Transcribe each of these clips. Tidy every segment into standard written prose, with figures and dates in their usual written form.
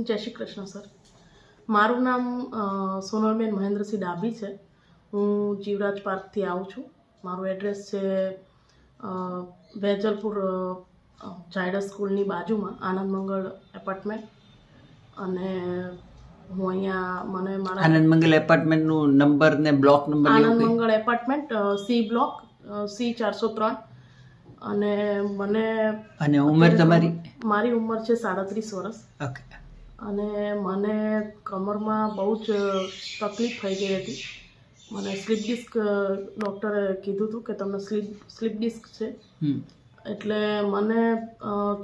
જય શ્રી કૃષ્ણ સર. મારું નામ સોનલબેન મહેન્દ્રસિંહ ડાભી છે. હું જીવરાજ પાર્કથી આવું છું. મારું એડ્રેસ છે વેજલપુર ઝાયડસ સ્કૂલની બાજુમાં આનંદ મંગળ એપાર્ટમેન્ટ. અને હું અહીંયા મને મારા આનંદ મંગલ એપાર્ટમેન્ટનું નંબર ને બ્લોક નંબર આનંદ મંગળ એપાર્ટમેન્ટ સી બ્લોક સી 403. અને મને અને ઉંમર તમારી? મારી ઉંમર છે 37 વર્ષ. ઓકે. અને મને કમરમાં બહુ જ તકલીફ થઈ ગઈ હતી. મને સ્લીપ ડિસ્ક ડૉક્ટરે કીધું હતું કે તમને સ્લીપ ડિસ્ક છે. એટલે મને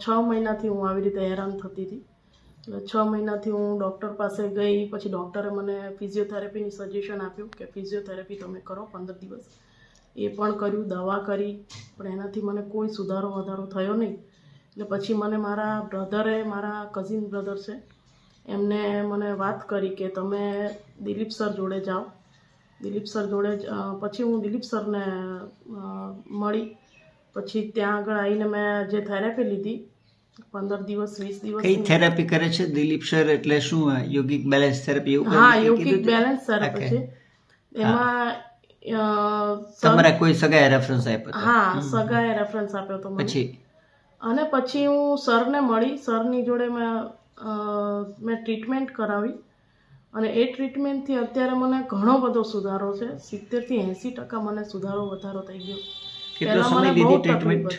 6 મહિનાથી હું આવી રીતે હેરાન થતી હતી. એટલે 6 મહિનાથી હું ડૉક્ટર પાસે ગઈ. પછી ડૉક્ટરે મને ફિઝિયોથેરાપીની સજેશન આપ્યું કે ફિઝિયોથેરાપી તમે કરો 15 દિવસ. એ પણ કર્યું, દવા કરી, પણ એનાથી મને કોઈ સુધારો વધારો થયો નહીં. એટલે પછી મને મારા બ્રધરે, મારા કઝિન બ્રધર છે, એમને મને વાત કરી કે તમે દિલીપ સર જોડે જાઓ. દિલીપ સર જોડે પછી હું દિલીપ સરને મળી. પછી ત્યાં આગળ આવીને મેં જે થેરાપી લીધી 15 દિવસ 20 દિવસ. કઈ થેરાપી કરે છે દિલીપ સર? એટલે શું યોગિક બેલેન્સ થેરાપી? એવું? હા, યોગિક બેલેન્સ થેરાપી છે. એમાં તમારા કોઈ સગાએ રેફરન્સ આપ્યો? હા, સગાએ રેફરન્સ આપ્યો હતો મને. અને પછી હું સરને મળી. સરની જોડે મેં ટ્રીટમેન્ટ કરાવી. અને એ ટ્રીટમેન્ટથી અત્યારે મને ઘણો બધો સુધારો છે. 70 થી 80% મને સુધારો વધારો થઈ ગયો. કેટલો સમય લીધી ટ્રીટમેન્ટ?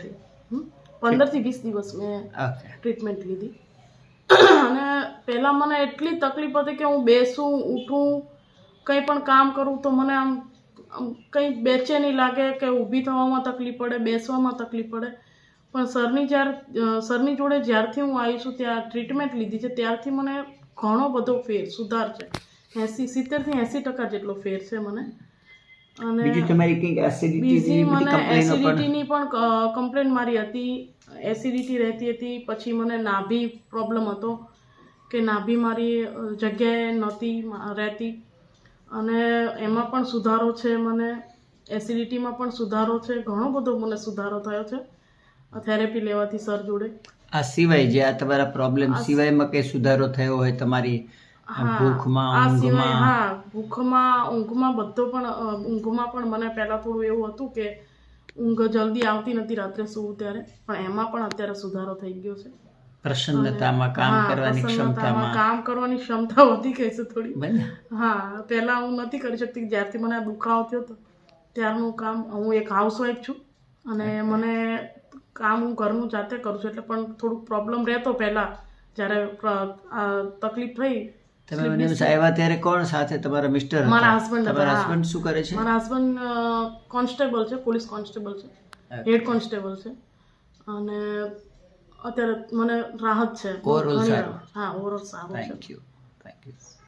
15 થી 20 દિવસ મેં ટ્રીટમેન્ટ લીધી. અને પહેલાં મને એટલી તકલીફ હતી કે હું બેસું, ઉઠું, કંઈ પણ કામ કરું તો મને આમ કંઈ બેચેની લાગે કે ઊભી થવામાં તકલીફ પડે, બેસવામાં તકલીફ પડે. પણ સરની જોડે જ્યારથી હું આવી છું, ત્યાં ટ્રીટમેન્ટ લીધી છે, ત્યારથી મને ઘણો બધો સુધાર છે. 70 થી 80% જેટલો ફેર છે મને. અને બીજી તમારી કંઈક એસિડિટીની પણ કમ્પ્લેન મારી હતી. એસિડિટી રહેતી હતી. પછી મને નાભી પ્રોબ્લેમ હતો કે નાભી મારી જગ્યાએ નહોતી રહેતી. અને એમાં પણ સુધારો છે મને. એસિડિટીમાં પણ સુધારો છે. ઘણો બધો મને સુધારો થયો છે થેરેપી લેવાથી સર જોડે. આ સિવાય જે આ તમારા પ્રોબ્લેમ સિવાયમાં કઈ સુધારો થયો હોય તમારી ભૂખમાં, ઊંઘમાં? હા, ભૂખમાં, ઊંઘમાં બધો પણ. ઊંઘમાં પણ મને પહેલાં થોડું એવું હતું કે ઊંઘ જલ્દી આવતી નથી રાત્રે સૂવું ત્યારે, પણ એમાં પણ અત્યારે સુધારો થઈ ગયો છે. પ્રસન્નતામાં, કામ કરવાની ક્ષમતામાં? કામ કરવાની ક્ષમતા વધી ગઈ છે થોડી. હા, પહેલાં હું નથી કરી શકતી. જ્યારથી મને આ દુખાવો થયો હતો ત્યારનું કામ. હું એક હાઉસવાઈફ છું અને મને કામ હું ઘરનું જાતે કરું છું. એટલે પણ થોડુંક પ્રોબ્લેમ રહેતો પહેલાં જ્યારે તકલીફ થઈ. તમે મને આવ્યા ત્યારે કોણ સાથે? તમારા મિસ્ટર? મારા હસબન્ડ. તમારા હસબન્ડ શું કરે છે? મારા હસબન્ડ કોન્સ્ટેબલ છે, પોલીસ કોન્સ્ટેબલ છે, હેડ કોન્સ્ટેબલ છે. અને અત્યારે મને રાહત છે. ઓવરઓલ સારું? હા, ઓવરઓલ સારું છે. Thank you.